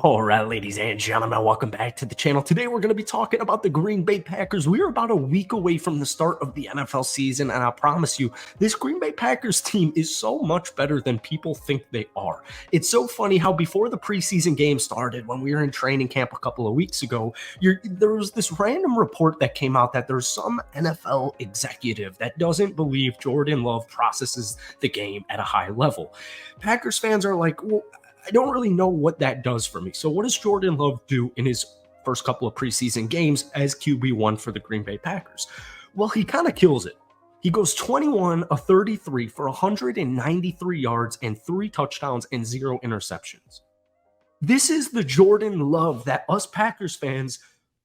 All right, ladies and gentlemen, welcome back to the channel. Today, we're going to be talking about the Green Bay Packers. We are about a week away from the start of the NFL season, and I promise you, this Green Bay Packers team is so much better than people think they are. It's so funny how before the preseason game started, when we were in training camp a couple of weeks ago, there was this random report that came out that there's some NFL executive that doesn't believe Jordan Love processes the game at a high level. Packers fans are like, well, I don't really know what that does for me. So what does Jordan Love do in his first couple of preseason games as QB1 for the Green Bay Packers? Well, he kind of kills it. He goes 21 of 33 for 193 yards and 3 touchdowns and 0 interceptions. This is the Jordan Love that us Packers fans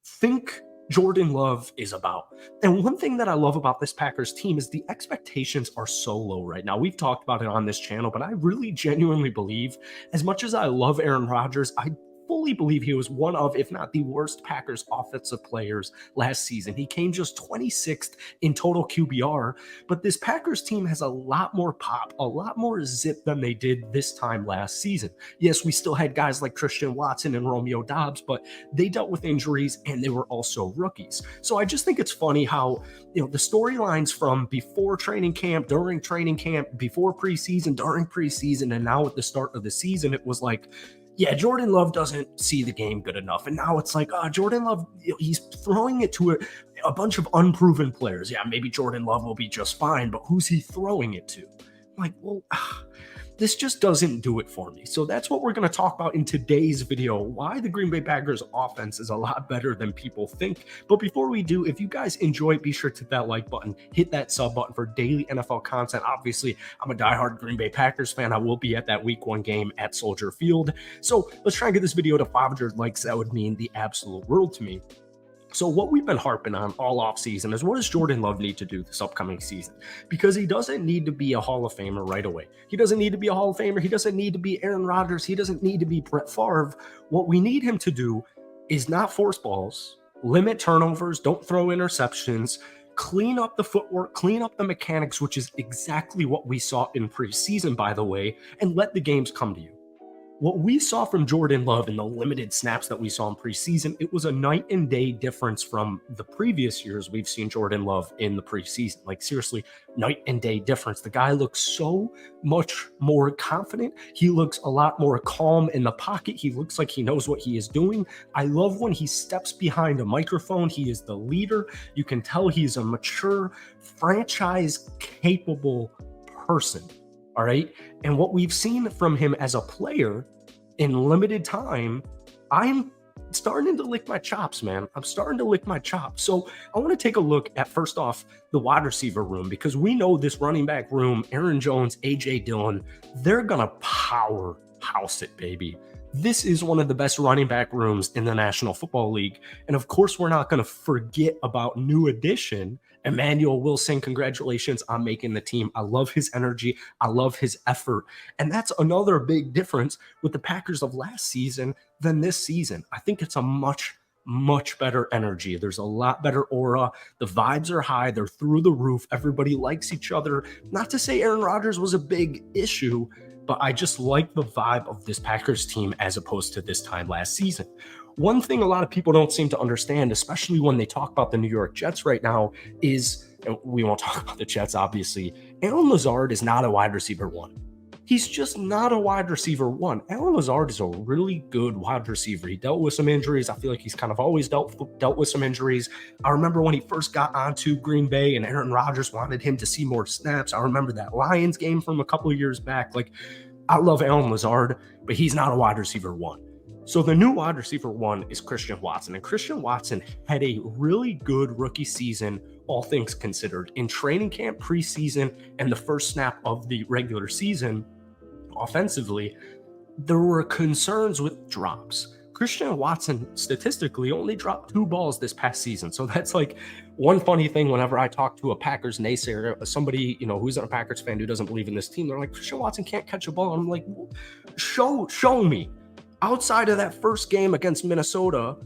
think Jordan Love is about. And one thing that I love about this Packers team is the expectations are so low right now. We've talked about it on this channel, but I really genuinely believe, as much as I love Aaron Rodgers, I fully believe he was one of, if not the worst Packers offensive players last season. He came just 26th in total QBR, but this Packers team has a lot more pop, a lot more zip than they did this time last season. Yes, we still had guys like Christian Watson and Romeo Doubs, but they dealt with injuries and they were also rookies. So I just think it's funny how, the storylines from before training camp, during training camp, before preseason, during preseason, and now at the start of the season, it was like, yeah, Jordan Love doesn't see the game good enough. And now it's like, Jordan Love, he's throwing it to a bunch of unproven players. Yeah, maybe Jordan Love will be just fine, but who's he throwing it to? I'm like, well, this just doesn't do it for me. So that's what we're going to talk about in today's video, why the Green Bay Packers offense is a lot better than people think. But before we do, if you guys enjoy, be sure to hit that like button, hit that sub button for daily NFL content. Obviously, I'm a diehard Green Bay Packers fan. I will be at that week 1 game at Soldier Field. So let's try and get this video to 500 likes. That would mean the absolute world to me. So what we've been harping on all offseason is, what does Jordan Love need to do this upcoming season? Because he doesn't need to be a Hall of Famer right away. He doesn't need to be a Hall of Famer. He doesn't need to be Aaron Rodgers. He doesn't need to be Brett Favre. What we need him to do is not force balls, limit turnovers, don't throw interceptions, clean up the footwork, clean up the mechanics, which is exactly what we saw in preseason, by the way, and let the games come to you. What we saw from Jordan Love in the limited snaps that we saw in preseason, it was a night and day difference from the previous years we've seen Jordan Love in the preseason. Like, seriously, night and day difference. The guy looks so much more confident. He looks a lot more calm in the pocket. He looks like he knows what he is doing. I love when he steps behind a microphone. He is the leader. You can tell he's a mature, franchise-capable person. All right. And what we've seen from him as a player in limited time, I'm starting to lick my chops, man. I'm starting to lick my chops. So I want to take a look at, first off, the wide receiver room, because we know this running back room, Aaron Jones, AJ Dillon, they're going to powerhouse it, baby. This is one of the best running back rooms in the National Football League. And of course, we're not going to forget about new addition, Emmanuel Wilson. Congratulations on making the team. I love his energy. I love his effort. And that's another big difference with the Packers of last season than this season. I think it's a much better energy. There's a lot better aura. The vibes are high. They're through the roof. Everybody likes each other. Not to say Aaron Rodgers was a big issue, but I just like the vibe of this Packers team as opposed to this time last season. One thing a lot of people don't seem to understand, especially when they talk about the New York Jets right now, is, and we won't talk about the Jets, obviously, Allen Lazard is not a wide receiver 1. He's just not a wide receiver 1. Allen Lazard is a really good wide receiver. He dealt with some injuries. I feel like he's kind of always dealt with some injuries. I remember when he first got onto Green Bay and Aaron Rodgers wanted him to see more snaps. I remember that Lions game from a couple of years back. Like, I love Allen Lazard, but he's not a wide receiver 1. So the new wide receiver 1 is Christian Watson. And Christian Watson had a really good rookie season, all things considered. In training camp, preseason, and the first snap of the regular season, offensively, there were concerns with drops. Christian Watson statistically only dropped 2 balls this past season. So that's like one funny thing whenever I talk to a Packers naysayer, somebody, who's a Packers fan who doesn't believe in this team. They're like, Christian Watson can't catch a ball. I'm like, show me. Outside of that first game against Minnesota,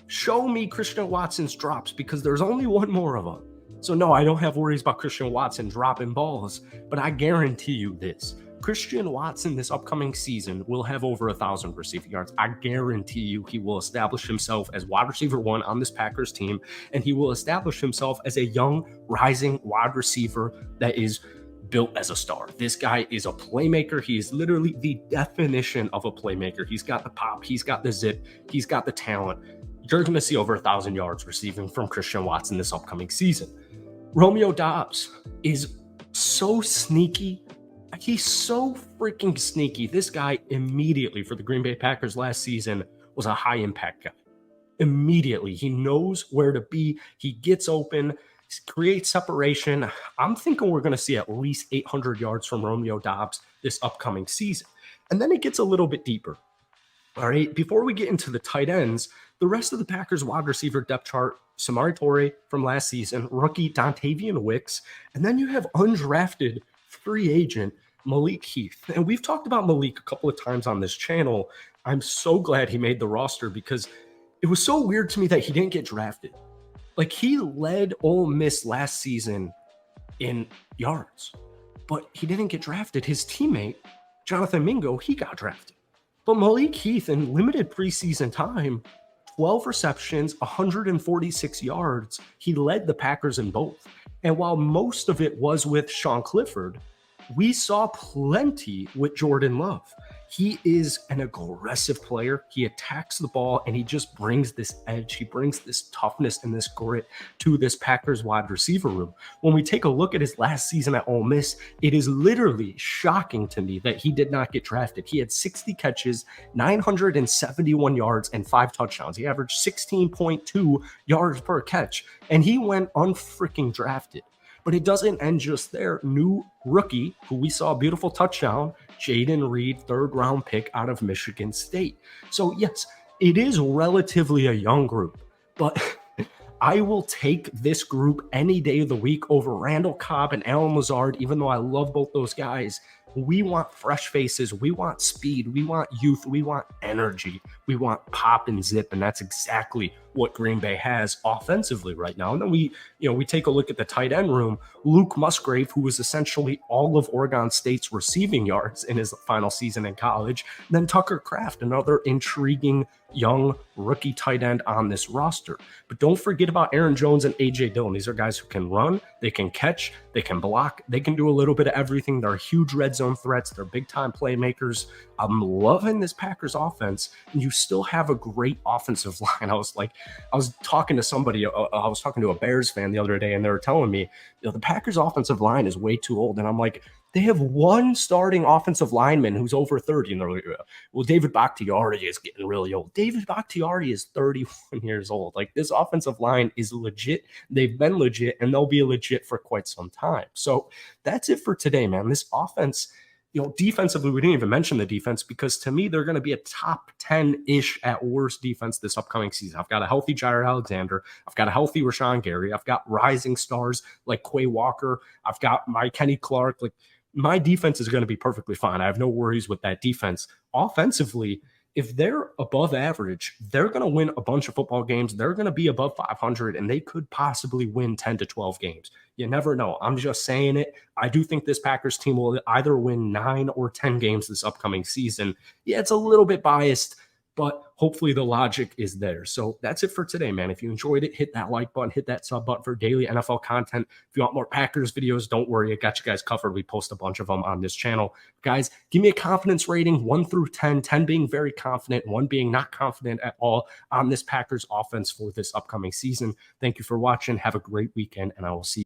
show me Christian Watson's drops, because there's only one more of them. So no, I don't have worries about Christian Watson dropping balls, but I guarantee you this. Christian Watson this upcoming season will have over 1,000 receiving yards. I guarantee you he will establish himself as wide receiver one on this Packers team, and he will establish himself as a young, rising wide receiver that is built as a star. This guy is a playmaker. He is literally the definition of a playmaker. He's got the pop, he's got the zip, he's got the talent. You're going to see over 1,000 yards receiving from Christian Watson this upcoming season. Romeo Doubs is so sneaky. He's so freaking sneaky. This guy immediately for the Green Bay Packers last season was a high impact guy. Immediately, he knows where to be. He gets open, creates separation. I'm thinking we're going to see at least 800 yards from Romeo Doubs this upcoming season. And then it gets a little bit deeper. All right, before we get into the tight ends, the rest of the Packers wide receiver depth chart, Samori Toure from last season, rookie Dontavian Wicks, and then you have undrafted free agent Malik Heath. And we've talked about Malik a couple of times on this channel. I'm so glad he made the roster because it was so weird to me that he didn't get drafted. Like, he led Ole Miss last season in yards, but he didn't get drafted. His teammate, Jonathan Mingo, he got drafted. But Malik Heath, in limited preseason time, 12 receptions, 146 yards. He led the Packers in both. And while most of it was with Sean Clifford, we saw plenty with Jordan Love. He is an aggressive player. He attacks the ball and he just brings this edge. He brings this toughness and this grit to this Packers wide receiver room. When we take a look at his last season at Ole Miss, it is literally shocking to me that he did not get drafted. He had 60 catches, 971 yards, and 5 touchdowns. He averaged 16.2 yards per catch, and he went unfreaking drafted. But it doesn't end just there. New rookie, who we saw a beautiful touchdown, Jaden Reed, 3rd round pick out of Michigan State. So yes, it is relatively a young group, but I will take this group any day of the week over Randall Cobb and Allen Lazard, even though I love both those guys. We want fresh faces. We want speed. We want youth. We want energy. We want pop and zip. And that's exactly what Green Bay has offensively right now. And then we take a look at the tight end room. Luke Musgrave, who was essentially all of Oregon State's receiving yards in his final season in college. And then Tucker Kraft, another intriguing young rookie tight end on this roster. But don't forget about Aaron Jones and A.J. Dillon. These are guys who can run, they can catch, they can block, they can do a little bit of everything. They're huge red zone threats. They're big-time playmakers. I'm loving this Packers offense, and you still have a great offensive line. I was talking to somebody, I was talking to a Bears fan the other day, and they were telling me, the Packers offensive line is way too old. And I'm like, they have one starting offensive lineman who's over 30. And they're like, well, David Bakhtiari is getting really old. David Bakhtiari is 31 years old. Like, this offensive line is legit. They've been legit, and they'll be legit for quite some time. So that's it for today, man. This offense, defensively, we didn't even mention the defense because to me, they're going to be a top 10-ish at worst defense this upcoming season. I've got a healthy Jaire Alexander. I've got a healthy Rashawn Gary. I've got rising stars like Quay Walker. I've got my Kenny Clark. Like, my defense is going to be perfectly fine. I have no worries with that defense. Offensively, if they're above average, they're going to win a bunch of football games. They're going to be above 500, and they could possibly win 10 to 12 games. You never know. I'm just saying it. I do think this Packers team will either win 9 or 10 games this upcoming season. Yeah, it's a little bit biased, but hopefully the logic is there. So that's it for today, man. If you enjoyed it, hit that like button, hit that sub button for daily NFL content. If you want more Packers videos, don't worry. I got you guys covered. We post a bunch of them on this channel. Guys, give me a confidence rating, 1 through 10, 10 being very confident, 1 being not confident at all on this Packers offense for this upcoming season. Thank you for watching. Have a great weekend, and I will see you.